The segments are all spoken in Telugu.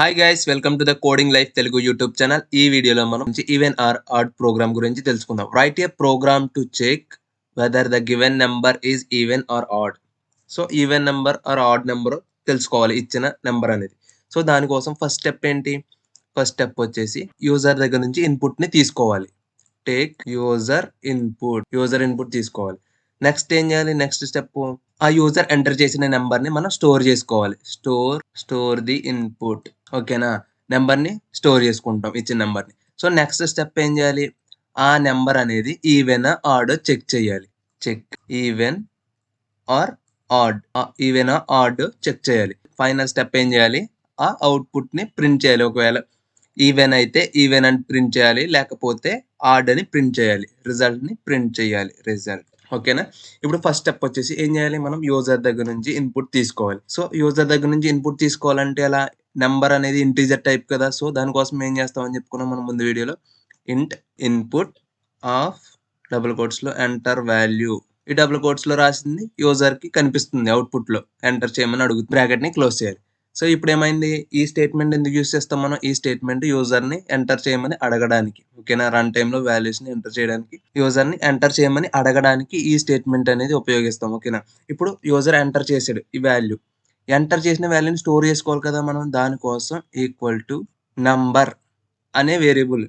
Hi guys, welcome to the coding life Telugu YouTube channel. ఈ వీడియోలో మనం ఈవెన్ ఆర్ ఆడ్ ప్రోగ్రామ్ గురించి తెలుసుకుందాం. Write a program to check whether the given number is even or odd. So even number or odd number తెలుసుకోవాలి ఇచ్చిన నెంబర్ అనేది. సో దానికోసం ఫస్ట్ స్టెప్ ఏంటి? ఫస్ట్ స్టెప్ వచ్చేసి యూజర్ దగ్గర నుంచి ఇన్పుట్ ని తీసుకోవాలి. టేక్ యూజర్ ఇన్పుట్ తీసుకోవాలి. నెక్స్ట్ ఏం చేయాలి? నెక్స్ట్ స్టెప్ ఆ యూజర్ ఎంటర్ చేసిన నెంబర్ ని మనం స్టోర్ చేసుకోవాలి. Store the input. ఓకేనా? నెంబర్ ని స్టోర్ చేసుకుంటాం, ఇచ్చిన నెంబర్ ని. సో నెక్స్ట్ స్టెప్ ఏం చేయాలి? ఆ నెంబర్ అనేది ఈవెన్ ఆడ్ చెక్ చేయాలి. ఈవెన్ ఆర్ ఆడ్ చెక్ చేయాలి. ఫైనల్ స్టెప్ ఏం చేయాలి? ఆ అవుట్పుట్ ని ప్రింట్ చేయాలి. ఒకవేళ ఈవెన్ అయితే ఈవెన్ అని ప్రింట్ చేయాలి, లేకపోతే ఆడ్ అని ప్రింట్ చేయాలి. రిజల్ట్ ని ప్రింట్ చేయాలి. ఓకేనా? ఇప్పుడు ఫస్ట్ స్టెప్ వచ్చేసి ఏం చేయాలి? మనం యూజర్ దగ్గర నుంచి ఇన్పుట్ తీసుకోవాలి. సో యూజర్ దగ్గర నుంచి ఇన్పుట్ తీసుకోవాలంటే అలా నెంబర్ అనేది ఇంటీజర్ టైప్ కదా. సో దానికోసం ఏం చేస్తామని చెప్పుకున్నాం మనం ముందు వీడియోలో. ఇంట్ ఇన్పుట్ ఆఫ్ డబుల్ కోట్స్ లో ఎంటర్ వాల్యూ. ఈ డబుల్ కోట్స్ లో రాసింది యూజర్ కి కనిపిస్తుంది అవుట్పుట్ లో. ఎంటర్ చేయమని అడుగుతుంది. బ్రాకెట్ ని క్లోజ్ చేయాలి. సో ఇప్పుడు ఏమైంది? ఈ స్టేట్మెంట్ ఎందుకు యూజ్ చేస్తాం మనం? ఈ స్టేట్మెంట్ యూజర్ ని ఎంటర్ చేయమని అడగడానికి. ఓకేనా? రన్ టైమ్ లో వాల్యూస్ ని ఎంటర్ చేయడానికి, యూజర్ ని ఎంటర్ చేయమని అడగడానికి ఈ స్టేట్మెంట్ అనేది ఉపయోగిస్తాం. ఓకేనా? ఇప్పుడు యూజర్ ఎంటర్ చేసాడు ఈ వాల్యూ. ఎంటర్ చేసిన వాల్యూని స్టోర్ చేసుకోవాలి కదా మనం. దానికోసం ఈక్వల్ టు నంబర్ అనే వేరియబుల్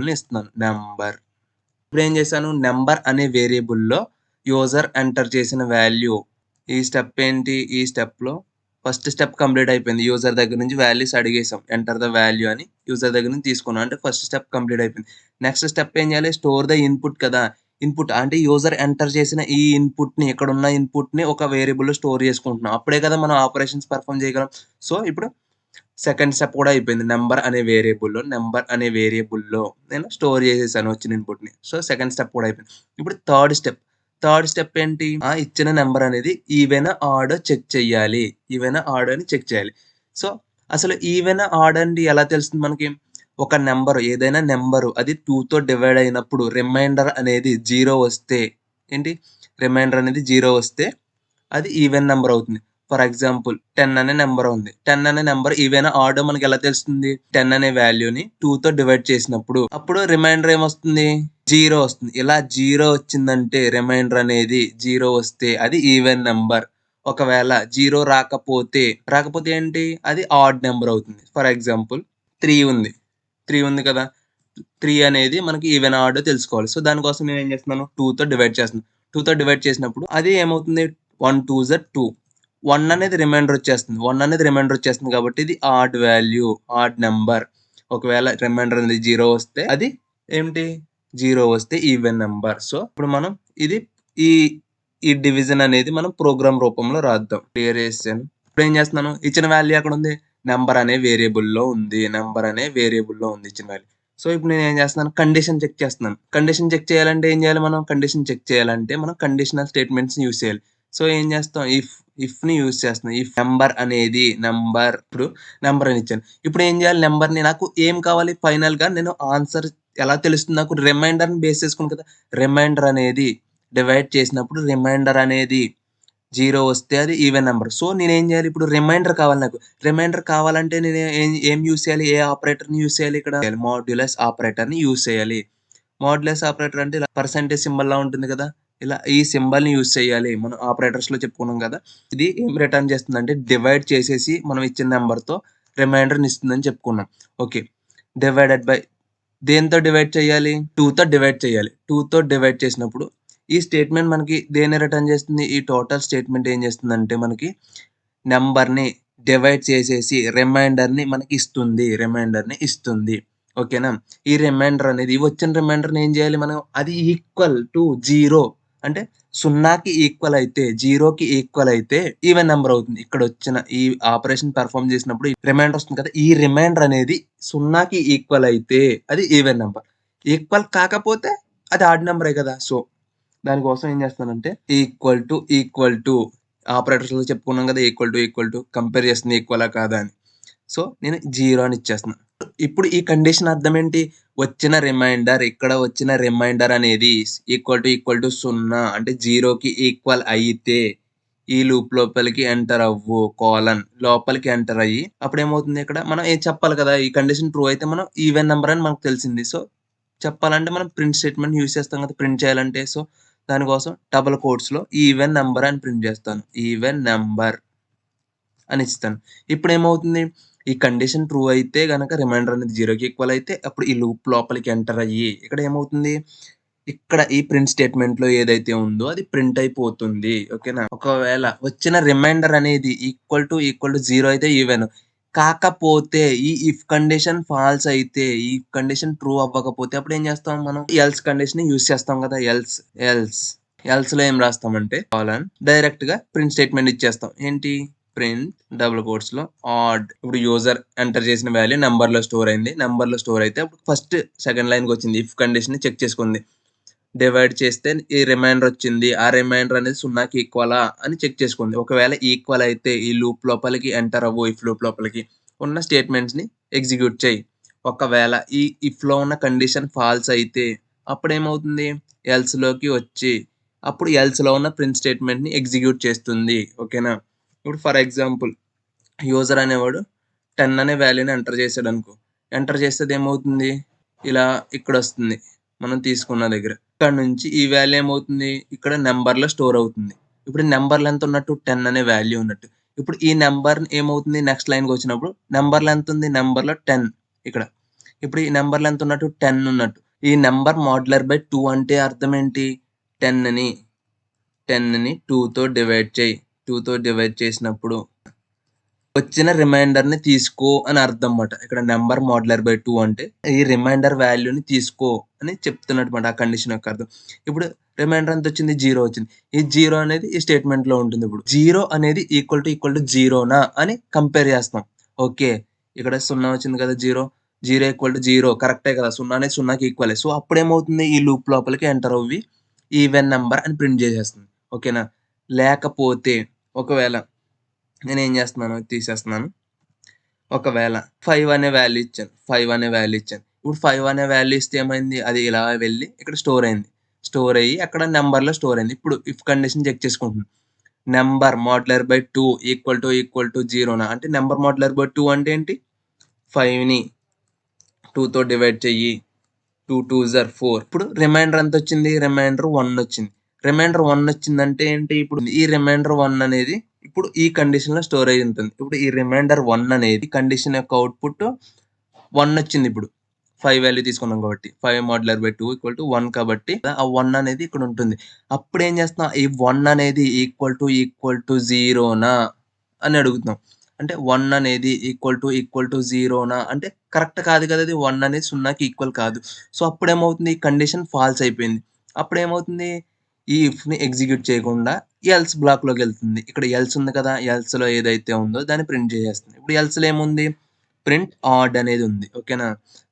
ని ఇస్తున్నాను. నెంబర్. ఇప్పుడు ఏం చేశాను? నెంబర్ అనే వేరియబుల్లో యూజర్ ఎంటర్ చేసిన వాల్యూ. ఈ స్టెప్ ఏంటి? ఈ స్టెప్ లో ఫస్ట్ స్టెప్ కంప్లీట్ అయిపోయింది. యూజర్ దగ్గర నుంచి వాల్యూస్ అడిగేసాం. ఎంటర్ ద వాల్యూ అని యూజర్ దగ్గర నుంచి తీసుకున్నాం. అంటే ఫస్ట్ స్టెప్ కంప్లీట్ అయిపోయింది. నెక్స్ట్ స్టెప్ ఏం చేయాలి? స్టోర్ ద ఇన్పుట్ కదా. ఇన్పుట్ అంటే యూజర్ ఎంటర్ చేసిన ఈ ఇన్పుట్ ని, ఇక్కడ ఉన్న ఇన్పుట్ ని ఒక వేరియబుల్ లో స్టోర్ చేసుకుంటున్నాం. అప్పుడే కదా మనం ఆపరేషన్స్ పర్ఫామ్ చేయగలం. సో ఇప్పుడు సెకండ్ స్టెప్ కూడా అయిపోయింది. నెంబర్ అనే వేరియబుల్లో నేను స్టోర్ చేసేసాను వచ్చిన ఇన్పుట్ ని. సో సెకండ్ స్టెప్ కూడా అయిపోయింది. ఇప్పుడు థర్డ్ స్టెప్ ఏంటి? ఆ ఇచ్చిన నెంబర్ అనేది ఈవెన్ ఆడ్ చెక్ చేయాలి. అని చెక్ చేయాలి. సో అసలు ఈవెన్ ఆడ్ అండి ఎలా తెలుస్తుంది మనకి? ఒక నెంబర్, ఏదైనా నెంబరు అది 2 తో డివైడ్ అయినప్పుడు రిమైండర్ అనేది 0 వస్తే ఏంటి? రిమైండర్ అనేది 0 వస్తే అది ఈవెన్ నెంబర్ అవుతుంది. ఫర్ ఎగ్జాంపుల్ 10 అనే నెంబర్ ఉంది. 10 అనే నెంబర్ ఈవెన్ ఆడ్ మనకి ఎలా తెలుస్తుంది? 10 అనే వాల్యూని 2 తో డివైడ్ చేసినప్పుడు అప్పుడు రిమైండర్ ఏమొస్తుంది? 0 వస్తుంది. ఇలా 0 వచ్చిందంటే, రిమైండర్ అనేది 0 వస్తే అది ఈవెన్ నెంబర్. ఒకవేళ 0 రాకపోతే ఏంటి? అది ఆడ్ నెంబర్ అవుతుంది. ఫర్ ఎగ్జాంపుల్ 3 ఉంది. 3 ఉంది కదా. 3 అనేది మనకి ఈవెన్ ఆడ్ తెలుసుకోవాలి. సో దానికోసం నేను ఏం చేస్తున్నాను? 2 తో డివైడ్ చేస్తున్నాను. 2 తో డివైడ్ చేసినప్పుడు అది ఏమవుతుంది? 1 2 జ 2. 1 అనేది రిమైండర్ వచ్చేస్తుంది కాబట్టి ఇది ఆడ్ నెంబర్. ఒకవేళ రిమైండర్ అనేది 0 వస్తే అది ఏమిటి? 0 వస్తే ఈవెన్ నెంబర్. సో ఇప్పుడు మనం ఇది ఈ డివిజన్ అనేది మనం ప్రోగ్రామ్ రూపంలో రాద్దాం. క్లియరేషన్. ఇప్పుడు ఏం చేస్తున్నాను? ఇచ్చిన వాల్యూ ఎక్కడ ఉంది? నెంబర్ అనే వేరియబుల్లో ఉంది. ఇచ్చిన వాల్యూ. సో ఇప్పుడు నేను ఏం చేస్తున్నాను? కండిషన్ చెక్ చేస్తున్నాను. కండిషన్ చెక్ చేయాలంటే ఏం చేయాలి మనం? మనం కండిషనల్ స్టేట్మెంట్స్ యూస్ చేయాలి. సో ఏం చేస్తాం? ఇఫ్ ని యూజ్ చేస్తున్నాం. ఇఫ్ నెంబర్ అనేది ఇప్పుడు నెంబర్ అని ఇచ్చాను. ఇప్పుడు ఏం చేయాలి? నెంబర్ ని నాకు ఏం కావాలి? ఫైనల్ గా నేను ఆన్సర్ ఎలా తెలుస్తుంది నాకు? రిమైండర్ ని బేస్ చేసుకుని కదా. రిమైండర్ అనేది డివైడ్ చేసినప్పుడు రిమైండర్ అనేది 0 వస్తే అది ఈవెన్ నెంబర్. సో నేనేం చేయాలి? ఇప్పుడు రిమైండర్ కావాలి నాకు. రిమైండర్ కావాలంటే నేను ఏం యూజ్ చేయాలి? ఏ ఆపరేటర్ ని యూజ్ చేయాలి? ఇక్కడ మాడ్యులస్ ఆపరేటర్ ని యూజ్ చేయాలి. మాడ్యులస్ ఆపరేటర్ అంటే ఇలా పర్సెంటేజ్ సింబల్ లా ఉంటుంది కదా. ఇలా ఈ సింబల్ ని యూజ్ చేయాలి. మనం ఆపరేటర్స్ లో చెప్పుకున్నాం కదా. ఇది ఏం రిటర్న్ చేస్తుందంటే డివైడ్ చేసేసి మనం ఇచ్చిన నెంబర్ తో రిమైండర్ ని ఇస్తుందని చెప్పుకున్నాం. ఓకే. డివైడెడ్ బై దేంతో డివైడ్ చేయాలి? 2 తో డివైడ్ చేయాలి. 2 తో డివైడ్ చేసినప్పుడు ఈ స్టేట్మెంట్ మనకి దేన్ని రిటర్న్ చేస్తుంది? ఈ టోటల్ స్టేట్మెంట్ ఏం చేస్తుందంటే మనకి నెంబర్ ని డివైడ్ చేసేసి రిమైండర్ ని మనకి ఇస్తుంది. ఓకేనా? ఈ రిమైండర్ అనేది వచ్చిన రిమైండర్ ఏం చేయాలి మనం? అది ఈక్వల్ టు 0 అంటే 0కి ఈక్వల్ అయితే, 0కి ఈక్వల్ అయితే ఈవెన్ నెంబర్ అవుతుంది. ఇక్కడ వచ్చిన ఈ ఆపరేషన్ పెర్ఫామ్ చేసినప్పుడు రిమైండర్ వస్తుంది కదా. ఈ రిమైండర్ అనేది 0కి ఈక్వల్ అయితే అది ఈవెన్ నెంబర్. ఈక్వల్ కాకపోతే అది ఆడ్ నెంబరే కదా. సో దానికోసం ఏం చేస్తానంటే ఈక్వల్ టు ఆపరేటర్స్ లో చెప్పుకున్నాం కదా. ఈక్వల్ టు కంపేర్ చేస్తుంది ఈక్వలా కాదా అని. సో నేను 0 అని ఇచ్చేస్తున్నాను. ఇప్పుడు ఈ కండిషన్ అర్థం ఏంటి? ఇక్కడ వచ్చిన రిమైండర్ అనేది ఈక్వల్ టు 0 అంటే 0కి ఈక్వల్ అయితే ఈ లూప్ లోపలికి ఎంటర్ అవ్వు కోలన్ లోపలికి ఎంటర్ అయ్యి అప్పుడు ఏమవుతుంది ఇక్కడ మనం ఏం చెప్పాలి కదా ఈ కండిషన్ ట్రూ అయితే మనం ఈవెన్ నెంబర్ అని మనకు తెలిసింది సో చెప్పాలంటే మనం ప్రింట్ స్టేట్మెంట్ యూస్ చేస్తాం కదా ప్రింట్ చేయాలంటే సో దానికోసం డబుల్ కోట్స్ లో ఈవెన్ నెంబర్ అని ప్రింట్ చేస్తాను ఈవెన్ నెంబర్ అని ఇస్తాను ఇప్పుడు ఏమవుతుంది ఈ కండిషన్ ట్రూ అయితే గనక రిమైండర్ అనేది జీరోకి ఈక్వల్ అయితే అప్పుడు ఈ లూప్ లోపలికి ఎంటర్ అయ్యి ఇక్కడ ఏమవుతుంది ఇక్కడ ఈ ప్రింట్ స్టేట్మెంట్ లో ఏదైతే ఉందో అది ప్రింట్ అయిపోతుంది ఓకేనా ఒకవేళ వచ్చిన రిమైండర్ అనేది ఈక్వల్ టు జీరో అయితే ఈవెన్ కాకపోతే ఈ ఇఫ్ కండిషన్ ఫాల్స్ అయితే ఈ కండిషన్ ట్రూ అవ్వకపోతే అప్పుడు ఏం చేస్తాం మనం ఎల్స్ కండిషన్ యూస్ చేస్తాం కదా ఎల్స్ లో ఏం రాస్తామంటే కాలన్ డైరెక్ట్ గా ప్రింట్ స్టేట్మెంట్ ఇచ్చేస్తాం ఏంటి ప్రింట్ డబుల్ కోట్స్ లో ఆడ్ ఇప్పుడు యూజర్ ఎంటర్ చేసిన వాల్యూ నెంబర్ లో స్టోర్ అయింది నెంబర్ లో స్టోర్ అయితే అప్పుడు ఫస్ట్ సెకండ్ లైన్ కి వచ్చింది ఇఫ్ కండిషన్ ని చెక్ చేసుకుంది డివైడ్ చేస్తే ఈ రిమైండర్ వచ్చింది ఆ రిమైండర్ అనేది సున్నాకి ఈక్వలా అని చెక్ చేసుకుంది ఒకవేళ ఈక్వల్ అయితే ఈ లూప్ లోపలికి ఎంటర్ అవ్వు ఇఫ్ లూప్ లోపలికి ఉన్న స్టేట్మెంట్స్ ని ఎగ్జిక్యూట్ చేయి ఒకవేళ ఈ ఇఫ్ లో ఉన్న కండిషన్ ఫాల్స్ అయితే అప్పుడు ఏమవుతుంది ఎల్స్ లోకి వచ్చి అప్పుడు ఎల్స్ లో ఉన్న ప్రింట్ స్టేట్మెంట్ ని ఎగ్జిక్యూట్ చేస్తుంది ఓకేనా ఇప్పుడు ఫర్ ఎగ్జాంపుల్ యూజర్ అనేవాడు 10 అనే వాల్యూని ఎంటర్ చేశాడు అనుకో ఎంటర్ చేస్తే ఏమవుతుంది ఇలా ఇక్కడ వస్తుంది మనం తీసుకున్న దగ్గర ఇక్కడ నుంచి ఈ వాల్యూ ఏమవుతుంది ఇక్కడ నెంబర్ లో స్టోర్ అవుతుంది ఇప్పుడు నెంబర్ లెంత్ ఉన్నట్టు 10 అనే వాల్యూ ఉన్నట్టు ఇప్పుడు ఈ నెంబర్ ఏమవుతుంది నెక్స్ట్ లైన్ కి వచ్చినప్పుడు నెంబర్ లెంత్ ఉంది నెంబర్ లో 10 ఇక్కడ ఇప్పుడు ఈ నెంబర్ లెంత్ ఉన్నట్టు 10 ఉన్నట్టు ఈ నెంబర్ మాడ్యులర్ బై 2 అంటే అర్థం ఏంటి 10 ని 2 తో డివైడ్ చేయి 2 తో డివైడ్ చేసినప్పుడు వచ్చిన రిమైండర్ ని తీసుకో అని అర్థం అన్నమాట ఇక్కడ నెంబర్ మాడ్యులర్ బై 2 అంటే ఈ రిమైండర్ వాల్యూని తీసుకో అని చెప్తున్నమాట ఆ కండిషన్ యొక్క అర్థం ఇప్పుడు రిమైండర్ ఎంత వచ్చింది జీరో వచ్చింది ఈ జీరో అనేది ఈ స్టేట్మెంట్ లో ఉంటుంది ఇప్పుడు జీరో అనేది ఈక్వల్ టు జీరోనా అని కంపేర్ చేస్తాం ఓకే ఇక్కడ సున్నా వచ్చింది కదా జీరో ఈక్వల్ టు జీరో కరెక్టే కదా సున్నా అనేది సున్నాకి ఈక్వల్ సో అప్పుడు ఏమవుతుంది ఈ లూప్ లోపలికి ఎంటర్ అవ్వి ఈవెన్ నెంబర్ అని ప్రింట్ చేసేస్తుంది ఓకేనా లేకపోతే ఒకవేళ నేను ఏం చేస్తున్నాను తీసేస్తున్నాను ఒకవేళ 5 అనే వాల్యూ ఇచ్చాను ఇప్పుడు 5 అనే వాల్యూ ఇస్తే ఏమైంది అది ఇలా వెళ్ళి ఇక్కడ స్టోర్ అయ్యి అక్కడ నెంబర్ లో స్టోర్ అయింది ఇప్పుడు ఇఫ్ కండిషన్ చెక్ చేసుకుంటుంది number modular by 2 equal to జీరోనా అంటే నెంబర్ మాడ్యులర్ బై 2 అంటే ఏంటి 5 ని 2 తో డివైడ్ చెయ్యి 2 2s are 4 ఇప్పుడు రిమైండర్ ఎంత వచ్చింది రిమైండర్ 1 వచ్చింది రిమైండర్ 1 వచ్చిందంటే ఏంటి ఇప్పుడు ఈ రిమైండర్ 1 అనేది ఇప్పుడు ఈ కండిషన్ లో స్టోర్ అయి ఉంటుంది ఇప్పుడు ఈ రిమైండర్ 1 అనేది కండిషన్ యొక్క అవుట్పుట్ 1 వచ్చింది ఇప్పుడు 5 వాల్యూ తీసుకున్నాం కాబట్టి 5 మాడ్యులర్ బై 2 ఈక్వల్ టు 1 కాబట్టి ఆ 1 అనేది ఇక్కడ ఉంటుంది అప్పుడు ఏం చేస్తున్నాం ఈ 1 అనేది ఈక్వల్ టు జీరోనా అని అడుగుతున్నాం అంటే 1 అనేది ఈక్వల్ టు జీరోనా అంటే కరెక్ట్ కాదు కదా అది 1 అనేది సున్నాకి ఈక్వల్ కాదు సో అప్పుడు ఏమవుతుంది ఈ కండిషన్ ఫాల్స్ అయిపోయింది అప్పుడు ఏమవుతుంది ఈ ఇఫ్ ని ఎగ్జిక్యూట్ చేయకుండా ఎల్స్ బ్లాక్ లోకి వెళ్తుంది ఇక్కడ ఎల్స్ ఉంది కదా ఎల్స్ లో ఏదైతే ఉందో దాన్ని ప్రింట్ చేసేస్తుంది ఇప్పుడు ఎల్స్ లో ఏముంది ప్రింట్ ఆడ్ అనేది ఉంది ఓకేనా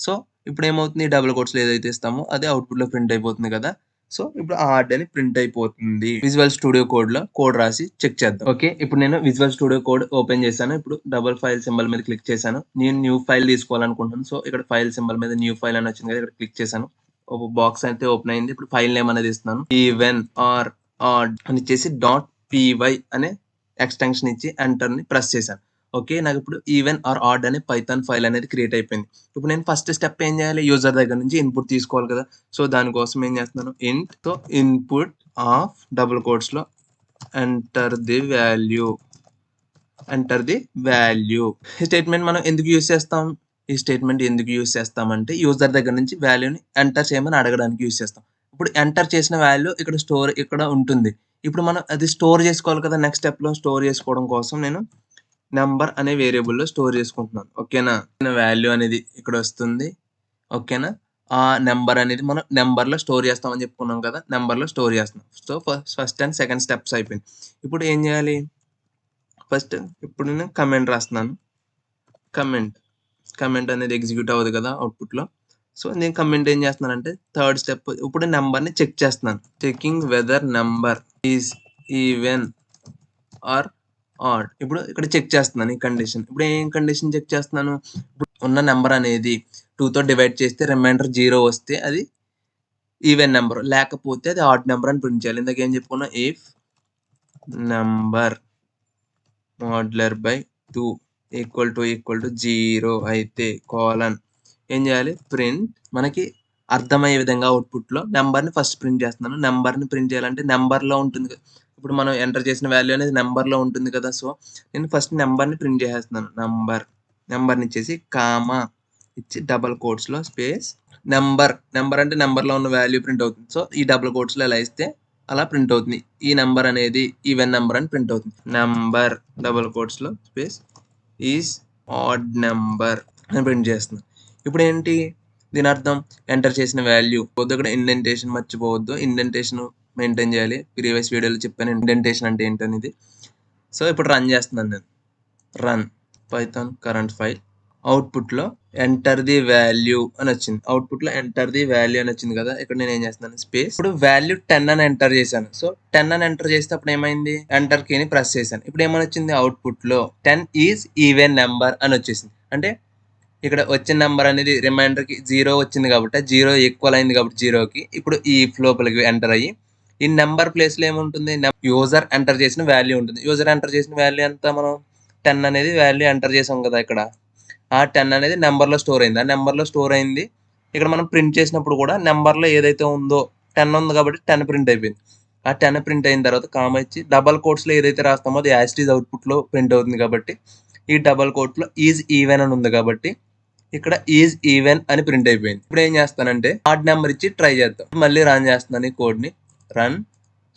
సో ఇప్పుడు ఏమవుతుంది డబుల్ కోట్స్ లో ఏదైతే ఇస్తామో అదే అవుట్పుట్ లో ప్రింట్ అయిపోతుంది కదా సో ఇప్పుడు ఆడ్ అని ప్రింట్ అయిపోతుంది విజువల్ స్టూడియో కోడ్ లో కోడ్ రాసి చెక్ చేద్దాం ఓకే ఇప్పుడు నేను విజువల్ స్టూడియో కోడ్ ఓపెన్ చేశాను ఇప్పుడు డబుల్ ఫైల్ సింబల్ మీద క్లిక్ చేశాను నేను న్యూ ఫైల్ తీసుకోవాలనుకుంటున్నాను సో ఇక్కడ ఫైల్ సింబల్ మీద న్యూ ఫైల్ అని వచ్చింది కదా ఇక్కడ క్లిక్ చేశాను ఒక బాక్స్ అయితే ఓపెన్ అయింది ఇప్పుడు ఫైల్ నేమ్ అనేది ఇస్తున్నాను ఈవెన్ ఆర్ ఆడ్ అని ఇచ్చేసి .py అనే ఎక్స్టెన్షన్ ఇచ్చి ఎంటర్ ని ప్రెస్ చేశాను ఓకే నాకు ఇప్పుడు ఈవెన్ ఆర్ ఆడ్ అనే పైథాన్ ఫైల్ అనేది క్రియేట్ అయిపోయింది ఇప్పుడు నేను ఫస్ట్ స్టెప్ ఏం చేయాలి యూజర్ దగ్గర నుంచి ఇన్పుట్ తీసుకోవాలి కదా సో దానికోసం ఏం చేస్తున్నాను ఇంట్ తో ఇన్పుట్ ఆఫ్ డబుల్ కోట్స్ లో ఎంటర్ ది వాల్యూ ఈ స్టేట్మెంట్ మనం ఎందుకు యూజ్ చేస్తాం ఈ స్టేట్మెంట్ ఎందుకు యూజ్ చేస్తామంటే యూజర్ దగ్గర నుంచి వాల్యూని ఎంటర్ చేయమని అడగడానికి యూజ్ చేస్తాం ఇప్పుడు ఎంటర్ చేసిన వాల్యూ ఇక్కడ ఉంటుంది ఇప్పుడు మనం అది స్టోర్ చేసుకోవాలి కదా నెక్స్ట్ స్టెప్ లో స్టోర్ చేసుకోవడం కోసం నేను నెంబర్ అనే వేరియబుల్ లో స్టోర్ చేసుకుంటున్నాను ఓకేనా వాల్యూ అనేది ఇక్కడ వస్తుంది ఓకేనా ఆ నెంబర్ అనేది మనం నెంబర్ లో స్టోర్ చేస్తామని చెప్పుకున్నాం కదా నెంబర్ లో స్టోర్ చేస్తున్నాం so first and second steps అయిపోయింది ఇప్పుడు ఏం చేయాలి ఫస్ట్ ఇప్పుడు నేను కమెంట్ రాస్తున్నాను కమెంట్ అనేది ఎగ్జిక్యూట్ అవ్వదు కదా అవుట్పుట్ లో సో నేను కమెంట్ ఏం చేస్తున్నానంటే థర్డ్ స్టెప్ ఇప్పుడు నెంబర్ ని చెక్ చేస్తున్నాను checking whether number is even or odd ఇప్పుడు ఇక్కడ చెక్ చేస్తున్నాను ఈ కండిషన్ ఇప్పుడు ఏం కండిషన్ చెక్ చేస్తున్నాను ఇప్పుడు ఉన్న నెంబర్ అనేది 2 తో డివైడ్ చేస్తే రిమైండర్ 0 వస్తే అది ఈవెన్ నెంబర్ లేకపోతే అది ఆడ్ నెంబర్ అని ప్రింట్ చేయాలి ఇందాక ఏం చెప్పుకున్నా if number modular by 2 equal to 0 అయితే కోలన్ ఏం చేయాలి, ప్రింట్. మనకి అర్థమయ్యే విధంగా అవుట్పుట్లో నెంబర్ని ఫస్ట్ ప్రింట్ చేస్తున్నాను. నెంబర్ని ప్రింట్ చేయాలంటే నెంబర్లో ఉంటుంది కదా, ఇప్పుడు మనం ఎంటర్ చేసిన వాల్యూ అనేది నెంబర్లో ఉంటుంది కదా. సో నేను ఫస్ట్ నెంబర్ని ప్రింట్ చేసేస్తున్నాను. నెంబర్ని ఇచ్చేసి కామా ఇచ్చి డబల్ కోట్స్లో స్పేస్ నెంబర్ అంటే నెంబర్లో ఉన్న వాల్యూ ప్రింట్ అవుతుంది. సో ఈ డబుల్ కోట్స్లో ఎలా ఇస్తే అలా ప్రింట్ అవుతుంది. ఈ నెంబర్ అనేది ఈవెన్ నెంబర్ అని ప్రింట్ అవుతుంది. నెంబర్ డబుల్ కోట్స్లో స్పేస్ ఈజ్ ఆడ్ నెంబర్ అని ప్రింట్ చేస్తున్నాను. ఇప్పుడు ఏంటి దీని అర్థం, ఎంటర్ చేసిన వాల్యూ ఇక్కడ ఇండెంటేషన్ మర్చిపోవద్దు, ఇండెంటేషన్ మెయింటైన్ చేయాలి. ప్రీవియస్ వీడియోలో చెప్పాను ఇండెంటేషన్ అంటే ఏంటనేది. సో ఇప్పుడు రన్ చేస్తున్నాను నేను. Run Python current file. అవుట్పుట్లో ఎంటర్ ది వాల్యూ అని వచ్చింది. అవుట్పుట్లో ఎంటర్ ది వాల్యూ అని వచ్చింది కదా. ఇక్కడ నేను ఏం చేస్తున్నాను, స్పేస్. ఇప్పుడు వాల్యూ 10 అని ఎంటర్ చేశాను. సో 10 అని ఎంటర్ చేస్తే అప్పుడు ఏమైంది, ఎంటర్ కీని ప్రెస్ చేశాను. ఇప్పుడు ఏమని వచ్చింది, అవుట్పుట్లో 10 ఈజ్ ఈవెన్ నెంబర్ అని వచ్చేసింది. అంటే ఇక్కడ వచ్చిన నెంబర్ అనేది రిమైండర్కి 0 వచ్చింది కాబట్టి 0 ఈక్వల్ అయింది కాబట్టి 0కి ఇప్పుడు ఈ లోపలికి ఎంటర్ అయ్యి ఈ నెంబర్ ప్లేస్లో ఏముంటుంది, యూజర్ ఎంటర్ చేసిన వాల్యూ ఉంటుంది. యూజర్ ఎంటర్ చేసిన వాల్యూ ఎంత, మనం 10 అనేది వాల్యూ ఎంటర్ చేసాం కదా. ఇక్కడ ఆ 10 అనేది నెంబర్లో స్టోర్ అయింది. ఆ నెంబర్లో స్టోర్ అయింది. ఇక్కడ మనం ప్రింట్ చేసినప్పుడు కూడా నెంబర్లో ఏదైతే ఉందో 10 ఉంది కాబట్టి 10 ప్రింట్ అయిపోయింది. ఆ 10 ప్రింట్ అయిన తర్వాత కామా ఇచ్చి డబల్ కోట్స్లో ఏదైతే రాస్తామో అది యాస్టీజ్ అవుట్పుట్లో ప్రింట్ అవుతుంది కాబట్టి ఈ డబల్ కోట్లో ఈజ్ ఈవెన్ అని ఉంది కాబట్టి ఇక్కడ ఈజ్ ఈవెన్ అని ప్రింట్ అయిపోయింది. ఇప్పుడు ఏం చేస్తానంటే ఆడ్ నెంబర్ ఇచ్చి ట్రై చేద్దాం. మళ్ళీ రన్ చేస్తున్నాను ఈ కోడ్ని. Run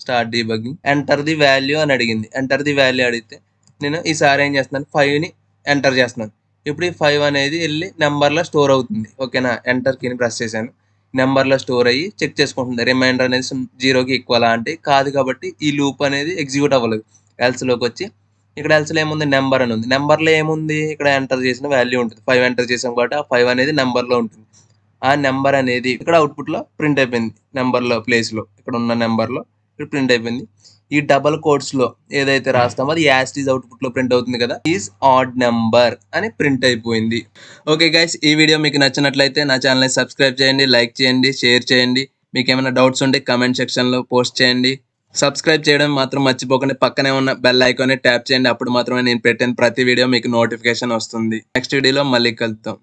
start debugging. Enter the value అని అడిగింది. ఎంటర్ ది వాల్యూ అడిగితే నేను ఈసారి ఏం చేస్తున్నాను, 5ని ఎంటర్ చేస్తున్నాను. ఇప్పుడు ఈ 5 అనేది వెళ్ళి నెంబర్లో స్టోర్ అవుతుంది. ఓకేనా, ఎంటర్ కీని ప్రెస్ చేశాను. నెంబర్లో స్టోర్ అయ్యి చెక్ చేసుకుంటుంది రిమైండర్ అనేది 0కి ఈక్వల్ అంటే కాదు కాబట్టి ఈ లూప్ అనేది ఎగ్జిక్యూట్ అవ్వలేదు. ఎల్స్లోకి వచ్చి ఇక్కడ ఎల్స్లో ఏముంది, నెంబర్ అని ఉంది. నెంబర్లో ఏముంది, ఇక్కడ ఎంటర్ చేసిన వాల్యూ ఉంటుంది. 5 ఎంటర్ చేసాం కాబట్టి ఆ 5 అనేది నెంబర్లో ఉంటుంది. ఆ నెంబర్ అనేది ఇక్కడ అవుట్పుట్లో ప్రింట్ అయిపోయింది. నెంబర్లో ప్లేస్లో ఇక్కడ ఉన్న నెంబర్లో ఇక్కడ ప్రింట్ అయిపోయింది. ఈ డబల్ కోట్స్లో ఏదైతే రాస్తామో అది యాస్టీజ్ అవుట్పుట్లో ప్రింట్ అవుతుంది కదా, ఈజ్ ఆడ్ నెంబర్ అని ప్రింట్ అయిపోయింది. ఓకే గైస్, ఈ వీడియో మీకు నచ్చినట్లయితే నా ఛానల్ని సబ్స్క్రైబ్ చేయండి, లైక్ చేయండి, షేర్ చేయండి. మీకు ఏమైనా డౌట్స్ ఉంటే కమెంట్ సెక్షన్లో పోస్ట్ చేయండి. సబ్స్క్రైబ్ చేయడం మాత్రం మర్చిపోకండి. పక్కనే ఉన్న బెల్ ఐకాన్ని ట్యాప్ చేయండి. అప్పుడు మాత్రమే నేను పెట్టిన ప్రతి వీడియో మీకు నోటిఫికేషన్ వస్తుంది. నెక్స్ట్ వీడియోలో మళ్ళీ కలుద్దాం.